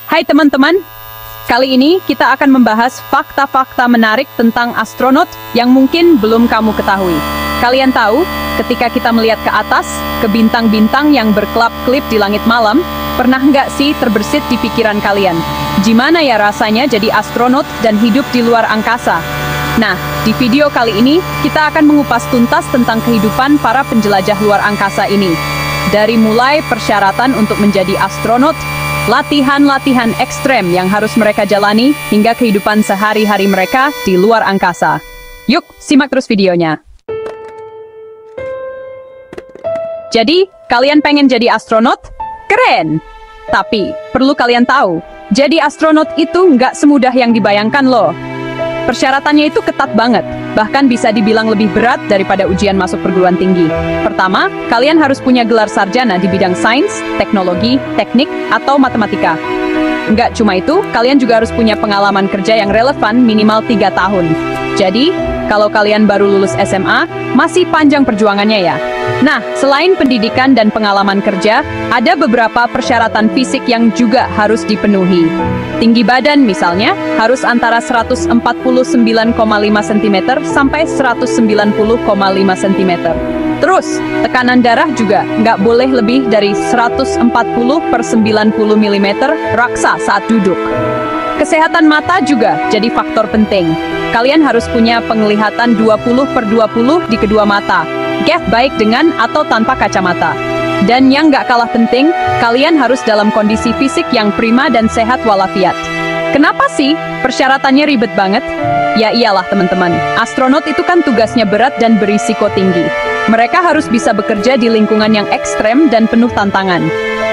Hai teman-teman, kali ini kita akan membahas fakta-fakta menarik tentang astronot yang mungkin belum kamu ketahui. Kalian tahu, ketika kita melihat ke atas, ke bintang-bintang yang berkelap-kelip di langit malam, pernah nggak sih terbersit di pikiran kalian? Gimana ya rasanya jadi astronot dan hidup di luar angkasa? Nah, di video kali ini, kita akan mengupas tuntas tentang kehidupan para penjelajah luar angkasa ini. Dari mulai persyaratan untuk menjadi astronot, latihan-latihan ekstrem yang harus mereka jalani, hingga kehidupan sehari-hari mereka di luar angkasa. Yuk, simak terus videonya. Jadi, kalian pengen jadi astronot? Keren! Tapi, perlu kalian tahu, jadi astronot itu nggak semudah yang dibayangkan loh. Persyaratannya itu ketat banget, bahkan bisa dibilang lebih berat daripada ujian masuk perguruan tinggi. Pertama, kalian harus punya gelar sarjana di bidang sains, teknologi, teknik, atau matematika. Nggak cuma itu, kalian juga harus punya pengalaman kerja yang relevan minimal 3 tahun. Jadi, kalau kalian baru lulus SMA, masih panjang perjuangannya ya. Nah, selain pendidikan dan pengalaman kerja, ada beberapa persyaratan fisik yang juga harus dipenuhi. Tinggi badan misalnya, harus antara 149,5 cm sampai 190,5 cm. Terus, tekanan darah juga nggak boleh lebih dari 140/90 mm raksa saat duduk. Kesehatan mata juga jadi faktor penting. Kalian harus punya penglihatan 20/20 di kedua mata. Gap baik dengan atau tanpa kacamata. Dan yang nggak kalah penting, kalian harus dalam kondisi fisik yang prima dan sehat walafiat. Kenapa sih persyaratannya ribet banget? Ya iyalah teman-teman, astronot itu kan tugasnya berat dan berisiko tinggi. Mereka harus bisa bekerja di lingkungan yang ekstrem dan penuh tantangan.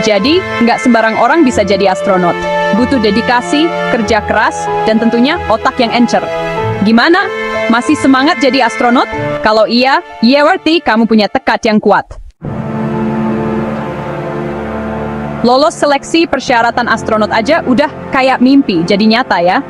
Jadi, nggak sembarang orang bisa jadi astronot. Butuh dedikasi, kerja keras, dan tentunya otak yang encer. Gimana? Masih semangat jadi astronot? Kalau iya, berarti kamu punya tekad yang kuat. Lolos seleksi persyaratan astronot aja udah kayak mimpi jadi nyata ya.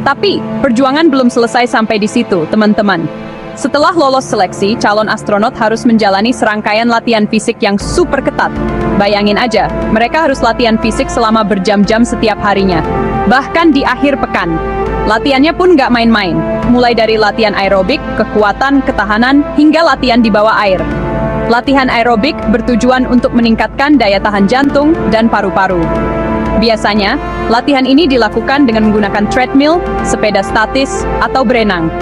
Tapi, perjuangan belum selesai sampai di situ, teman-teman. Setelah lolos seleksi, calon astronot harus menjalani serangkaian latihan fisik yang super ketat. Bayangin aja, mereka harus latihan fisik selama berjam-jam setiap harinya. Bahkan di akhir pekan. Latihannya pun nggak main-main. Mulai dari latihan aerobik, kekuatan, ketahanan, hingga latihan di bawah air. Latihan aerobik bertujuan untuk meningkatkan daya tahan jantung dan paru-paru. Biasanya, latihan ini dilakukan dengan menggunakan treadmill, sepeda statis, atau berenang.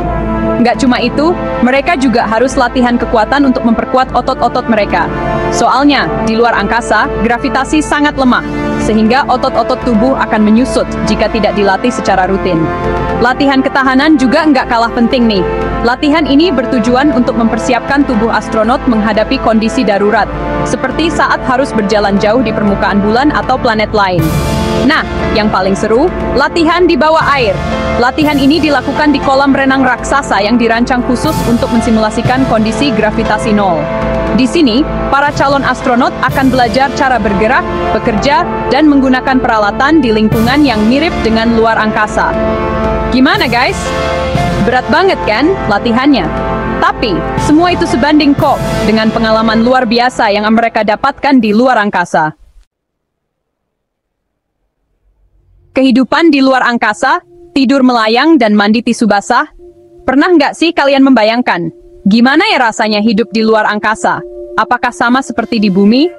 Nggak cuma itu, mereka juga harus latihan kekuatan untuk memperkuat otot-otot mereka. Soalnya, di luar angkasa, gravitasi sangat lemah, sehingga otot-otot tubuh akan menyusut jika tidak dilatih secara rutin. Latihan ketahanan juga nggak kalah penting nih. Latihan ini bertujuan untuk mempersiapkan tubuh astronot menghadapi kondisi darurat, seperti saat harus berjalan jauh di permukaan bulan atau planet lain. Nah, yang paling seru, latihan di bawah air. Latihan ini dilakukan di kolam renang raksasa yang dirancang khusus untuk mensimulasikan kondisi gravitasi nol. Di sini, para calon astronot akan belajar cara bergerak, bekerja, dan menggunakan peralatan di lingkungan yang mirip dengan luar angkasa. Gimana guys? Berat banget kan latihannya? Tapi, semua itu sebanding kok dengan pengalaman luar biasa yang mereka dapatkan di luar angkasa. Kehidupan di luar angkasa, tidur melayang dan mandi tisu basah. Pernah nggak sih kalian membayangkan, gimana ya rasanya hidup di luar angkasa? Apakah sama seperti di bumi?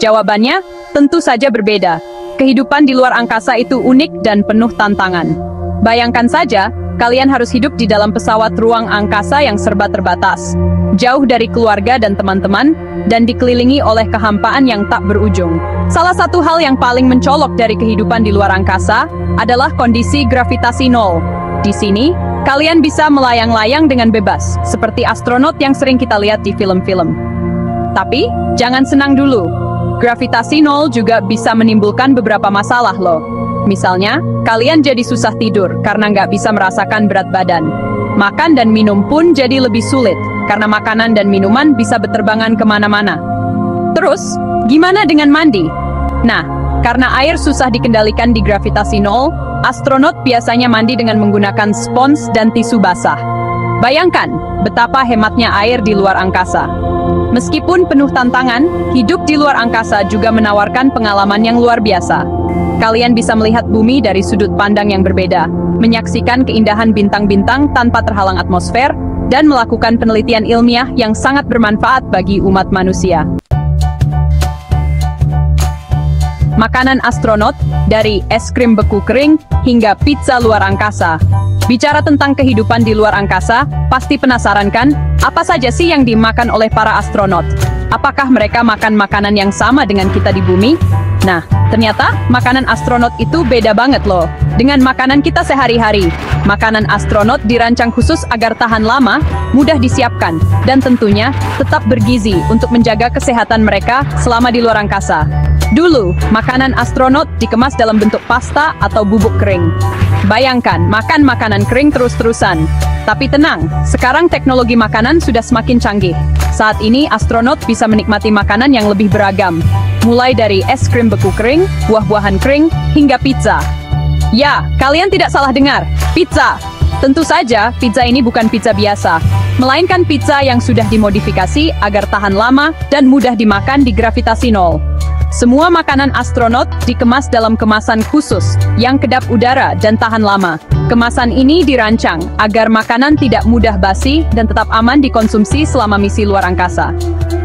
Jawabannya, tentu saja berbeda. Kehidupan di luar angkasa itu unik dan penuh tantangan. Bayangkan saja, kalian harus hidup di dalam pesawat ruang angkasa yang serba terbatas. Jauh dari keluarga dan teman-teman, dan dikelilingi oleh kehampaan yang tak berujung. Salah satu hal yang paling mencolok dari kehidupan di luar angkasa adalah kondisi gravitasi nol. Di sini, kalian bisa melayang-layang dengan bebas, seperti astronot yang sering kita lihat di film-film. Tapi, jangan senang dulu. Gravitasi nol juga bisa menimbulkan beberapa masalah loh. Misalnya, kalian jadi susah tidur karena nggak bisa merasakan berat badan. Makan dan minum pun jadi lebih sulit, karena makanan dan minuman bisa berterbangan kemana-mana. Terus, gimana dengan mandi? Nah, karena air susah dikendalikan di gravitasi nol, astronot biasanya mandi dengan menggunakan spons dan tisu basah. Bayangkan, betapa hematnya air di luar angkasa. Meskipun penuh tantangan, hidup di luar angkasa juga menawarkan pengalaman yang luar biasa. Kalian bisa melihat bumi dari sudut pandang yang berbeda, menyaksikan keindahan bintang-bintang tanpa terhalang atmosfer, dan melakukan penelitian ilmiah yang sangat bermanfaat bagi umat manusia. Makanan astronot, dari es krim beku kering hingga pizza luar angkasa. Bicara tentang kehidupan di luar angkasa, pasti penasaran kan? Apa saja sih yang dimakan oleh para astronot? Apakah mereka makan makanan yang sama dengan kita di bumi? Nah, ternyata makanan astronot itu beda banget loh dengan makanan kita sehari-hari. Makanan astronot dirancang khusus agar tahan lama, mudah disiapkan, dan tentunya tetap bergizi untuk menjaga kesehatan mereka selama di luar angkasa. Dulu, makanan astronot dikemas dalam bentuk pasta atau bubuk kering. Bayangkan, makan makanan kering terus-terusan. Tapi tenang, sekarang teknologi makanan sudah semakin canggih. Saat ini, astronot bisa menikmati makanan yang lebih beragam. Mulai dari es krim beku kering, buah-buahan kering, hingga pizza. Ya, kalian tidak salah dengar, pizza. Tentu saja, pizza ini bukan pizza biasa, melainkan pizza yang sudah dimodifikasi agar tahan lama dan mudah dimakan di gravitasi nol. Semua makanan astronot dikemas dalam kemasan khusus yang kedap udara dan tahan lama. Kemasan ini dirancang agar makanan tidak mudah basi dan tetap aman dikonsumsi selama misi luar angkasa.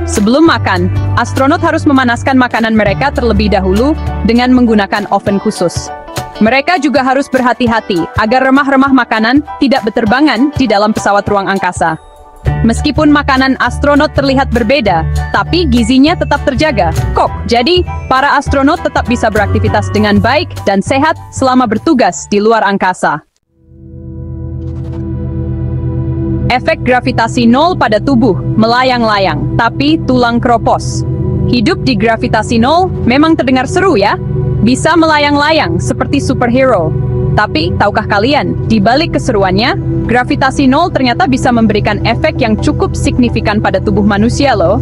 Sebelum makan, astronot harus memanaskan makanan mereka terlebih dahulu dengan menggunakan oven khusus. Mereka juga harus berhati-hati agar remah-remah makanan tidak berterbangan di dalam pesawat ruang angkasa. Meskipun makanan astronot terlihat berbeda, tapi gizinya tetap terjaga. Jadi, para astronot tetap bisa beraktivitas dengan baik dan sehat selama bertugas di luar angkasa. Efek gravitasi nol pada tubuh melayang-layang, tapi tulang keropos. Hidup di gravitasi nol memang terdengar seru ya? Bisa melayang-layang seperti superhero. Tapi, tahukah kalian, di balik keseruannya, gravitasi nol ternyata bisa memberikan efek yang cukup signifikan pada tubuh manusia loh.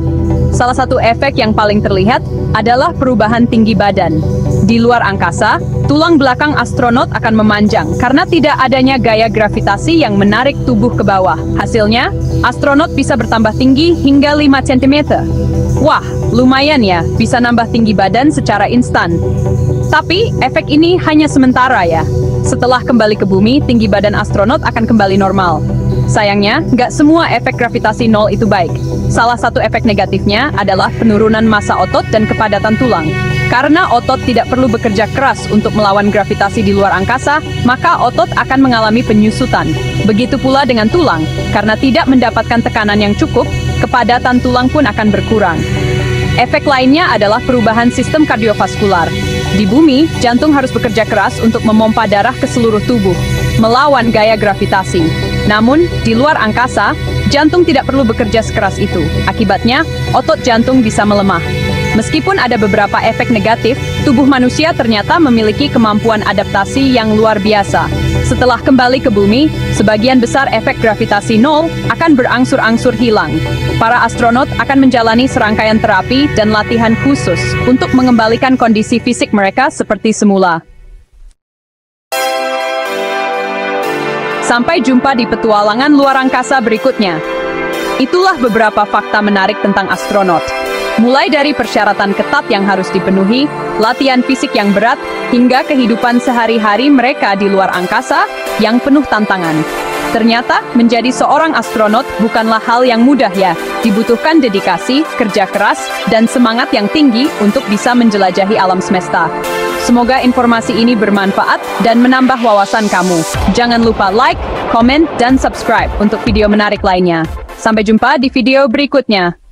Salah satu efek yang paling terlihat adalah perubahan tinggi badan. Di luar angkasa, tulang belakang astronot akan memanjang karena tidak adanya gaya gravitasi yang menarik tubuh ke bawah. Hasilnya, astronot bisa bertambah tinggi hingga 5 cm. Wah, lumayan ya, bisa nambah tinggi badan secara instan. Tapi, efek ini hanya sementara ya. Setelah kembali ke bumi, tinggi badan astronot akan kembali normal. Sayangnya, nggak semua efek gravitasi nol itu baik. Salah satu efek negatifnya adalah penurunan massa otot dan kepadatan tulang. Karena otot tidak perlu bekerja keras untuk melawan gravitasi di luar angkasa, maka otot akan mengalami penyusutan. Begitu pula dengan tulang, karena tidak mendapatkan tekanan yang cukup, kepadatan tulang pun akan berkurang. Efek lainnya adalah perubahan sistem kardiovaskular. Di bumi, jantung harus bekerja keras untuk memompa darah ke seluruh tubuh, melawan gaya gravitasi. Namun, di luar angkasa, jantung tidak perlu bekerja sekeras itu. Akibatnya, otot jantung bisa melemah. Meskipun ada beberapa efek negatif, tubuh manusia ternyata memiliki kemampuan adaptasi yang luar biasa. Setelah kembali ke bumi, sebagian besar efek gravitasi nol akan berangsur-angsur hilang. Para astronot akan menjalani serangkaian terapi dan latihan khusus untuk mengembalikan kondisi fisik mereka seperti semula. Sampai jumpa di petualangan luar angkasa berikutnya. Itulah beberapa fakta menarik tentang astronot. Mulai dari persyaratan ketat yang harus dipenuhi, latihan fisik yang berat, hingga kehidupan sehari-hari mereka di luar angkasa yang penuh tantangan. Ternyata, menjadi seorang astronot bukanlah hal yang mudah ya. Dibutuhkan dedikasi, kerja keras, dan semangat yang tinggi untuk bisa menjelajahi alam semesta. Semoga informasi ini bermanfaat dan menambah wawasan kamu. Jangan lupa like, komen, dan subscribe untuk video menarik lainnya. Sampai jumpa di video berikutnya.